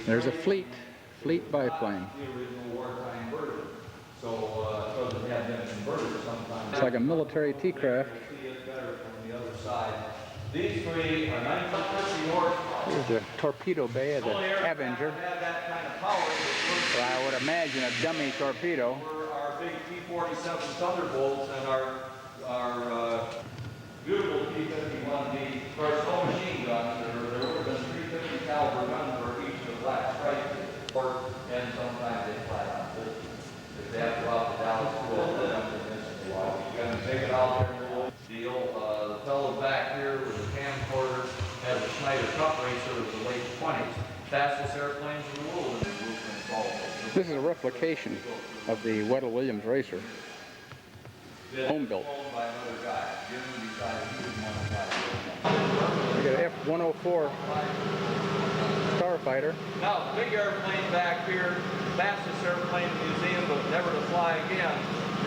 There's a fleet biplane. The original wartime bird. So because it had been converted sometimes. It's like a military T-craft. See it better from the other side. These three are 1950 horsepower. Here's the torpedo bay of the Avenger. Had that kind of power. So I would imagine a dummy torpedo. Our big T-47 Thunderbolts and our beautiful T-51D, of course, no machine guns. There would have been 350 caliber guns for each of the black stripes, and sometimes they fly out. If they have to go out to Dallas, well, then I'm convinced they will. You're going to take it out there and we'll deal. The fellow back here with the camcorder has a Schneider Cup Racer of the late 20s. Fastest airplanes in the world in the blueprints also. This is a replication of the Weddell Williams Racer. Home built. Owned by another guy. Jim decided he didn't want to fly. We got an F-104 Starfighter. Now, the big airplane back here, fastest airplane in the museum, but never to fly again,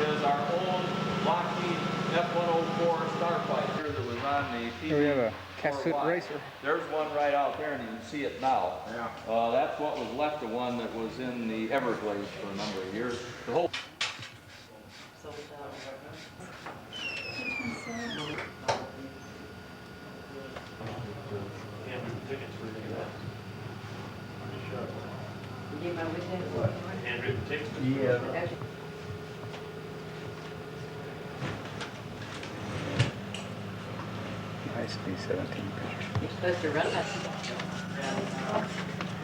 is our old Lockheed F-104 Starfighter that was on the TV. Here we have a Cassuth Racer. There's one right out there, and you can see it now. Yeah. That's what was left of one that was in the Everglades for a number of years. The whole. Handwritten tickets? Yeah. Nice B-17 picture. You're supposed to run that.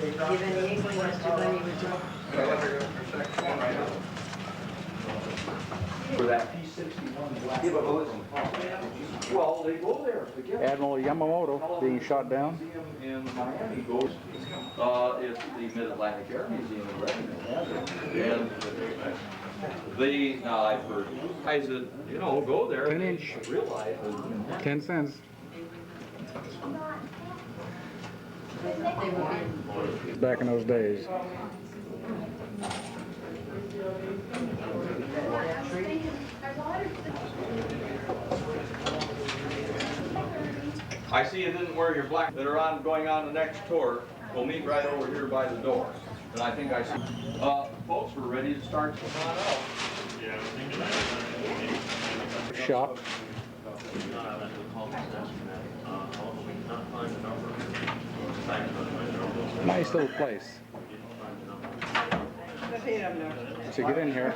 Given the English, Mr. Bunny For that P-61 black. Well, they go there together. Admiral Yamamoto being shot down. In Miami goes. It's the Mid-Atlantic Air Museum in Redmond. And now I've heard guys that, go there. 10-inch. Realize 10 cents. Back in those days. I see you didn't wear your black that are going on the next tour. We'll meet right over here by the door. And I think I see folks were ready to start to come on out. Shop. Nice little place. So get in here.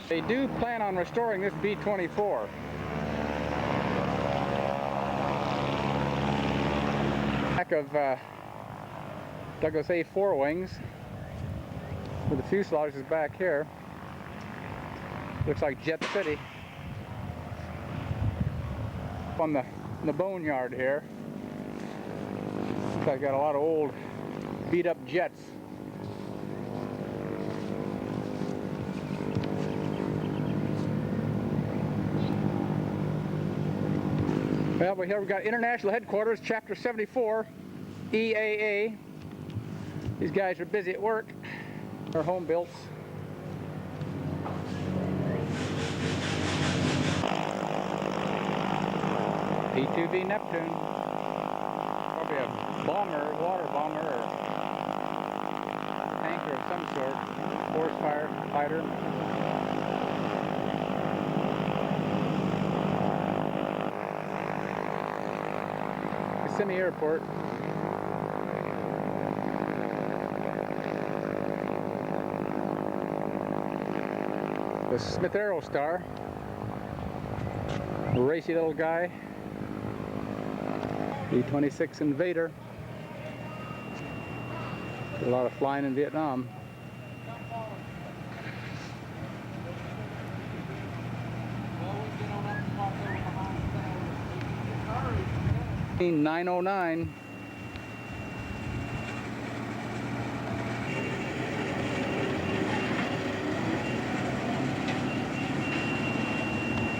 They do plan on restoring this B-24. Back of Douglas A4 wings, with the fuselage is back here. Looks like Jet City. Up on the boneyard here. Looks like got a lot of old beat up jets. Well, here we've got International Headquarters, Chapter 74, EAA. These guys are busy at work. They're home built. P-2V Neptune. Probably a bomber, water bomber, or tanker of some sort. Force fighter. Kissimmee Airport. The Smith Aerostar. A racy little guy. B-26 Invader. Did a lot of flying in Vietnam. $909.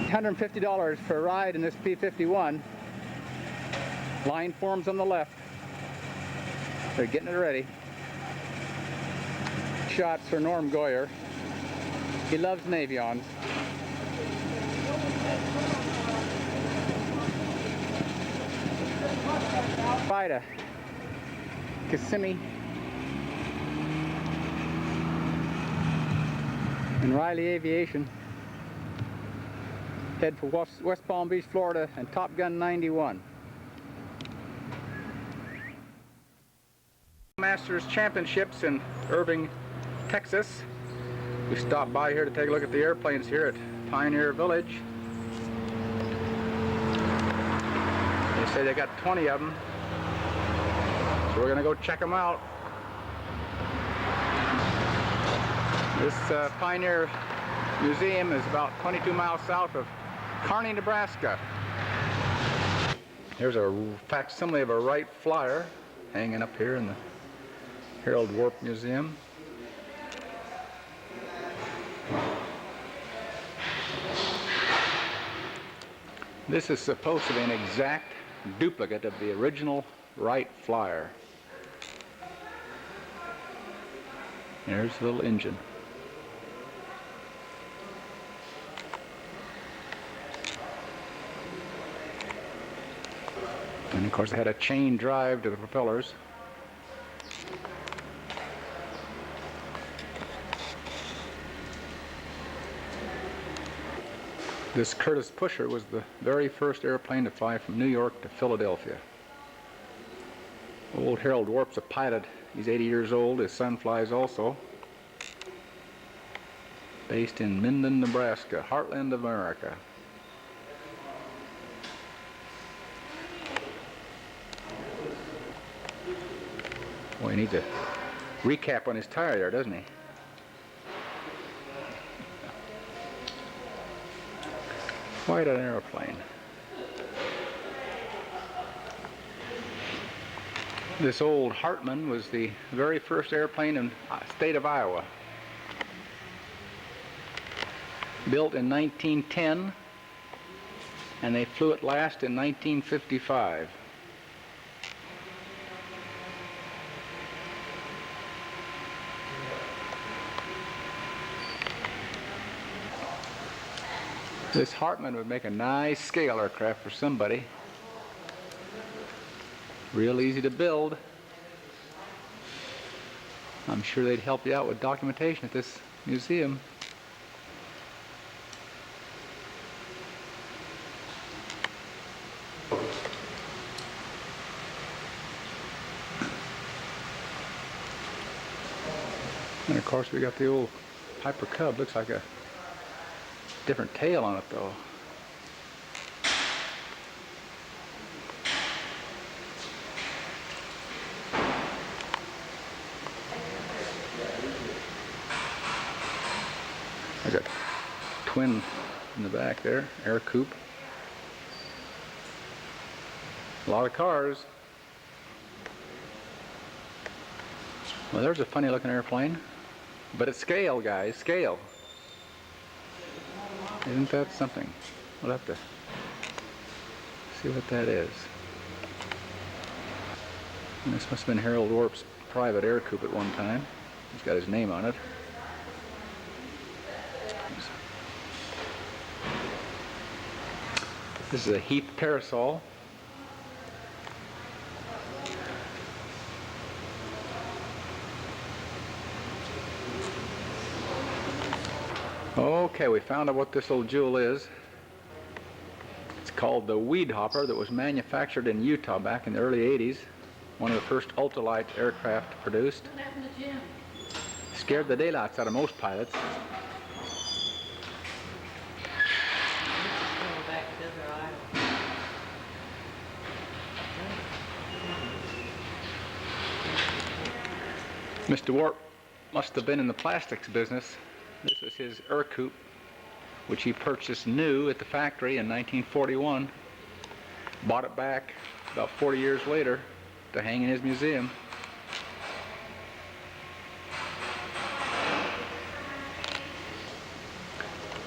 $150 for a ride in this P-51. Line forms on the left. They're getting it ready. Shots for Norm Goyer. He loves Navions. FIDA. Kissimmee and Riley Aviation. Head for West Palm Beach, Florida, and Top Gun 91. Masters Championships in Irving, Texas. We stopped by here to take a look at the airplanes here at Pioneer Village. They say they got 20 of them, so we're gonna go check them out. This Pioneer Museum is about 22 miles south of Kearney, Nebraska. Here's a facsimile of a Wright Flyer hanging up here in the Harold Warp Museum. This is supposed to be an exact duplicate of the original Wright Flyer. There's the little engine. And of course, it had a chain drive to the propellers. This Curtiss Pusher was the very first airplane to fly from New York to Philadelphia. Old Harold Warp's a pilot. He's 80 years old. His son flies also. Based in Minden, Nebraska, heartland of America. Well, he needs a recap on his tire there, doesn't he? Quite an airplane. This old Hartman was the very first airplane in the state of Iowa. Built in 1910, and they flew it last in 1955. This Hartman would make a nice scale aircraft for somebody. Real easy to build. I'm sure they'd help you out with documentation at this museum. And of course we got the old Piper Cub. Looks like a different tail on it though. There's a twin in the back there, air coupe. A lot of cars. Well, there's a funny looking airplane, but it's scale, guys, scale. Isn't that something? We'll have to see what that is. And this must have been Harold Warp's private air coupe at one time. He's got his name on it. This is a Heath Parasol. Okay, we found out what this little jewel is. It's called the Weed Hopper, that was manufactured in Utah back in the early 80s. One of the first ultralight aircraft produced. What happened to Jim? Scared the daylights out of most pilots. Go back to Desert Island. Mr. Warp must have been in the plastics business. This was his air coupe, which he purchased new at the factory in 1941. Bought it back about 40 years later to hang in his museum.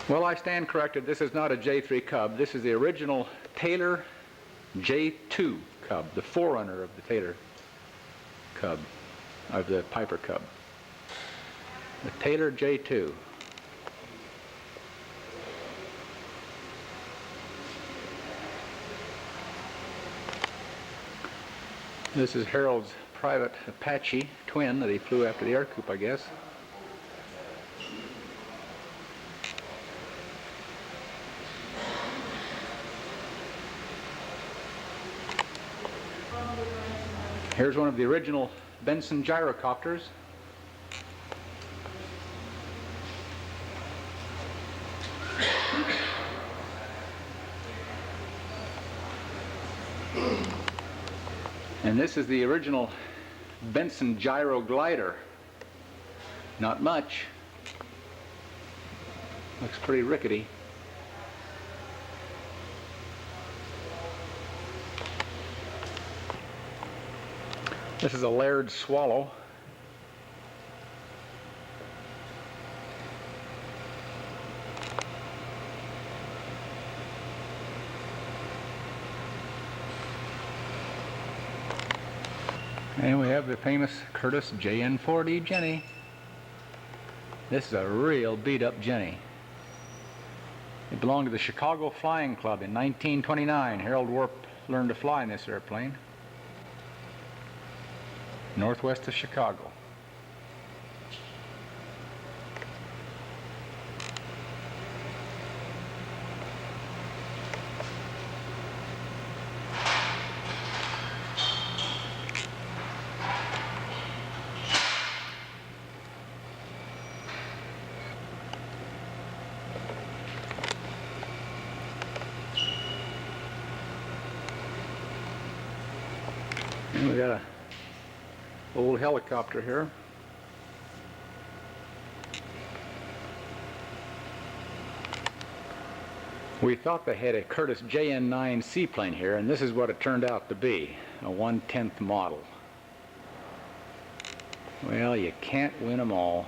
Well, I stand corrected. This is not a J3 Cub. This is the original Taylor J2 Cub, the forerunner of the Taylor Cub, of the Piper Cub. The Taylor J2. This is Harold's private Apache twin that he flew after the air coup, I guess. Here's one of the original Benson gyrocopters. And this is the original Benson gyro glider. Not much. Looks pretty rickety. This is a Laird Swallow. And we have the famous Curtiss JN4D Jenny. This is a real beat-up Jenny. It belonged to the Chicago Flying Club in 1929. Harold Warp learned to fly in this airplane. Northwest of Chicago. And we got a old helicopter here. We thought they had a Curtiss JN9 seaplane here, and this is what it turned out to be, a 1/10 model. Well, you can't win them all.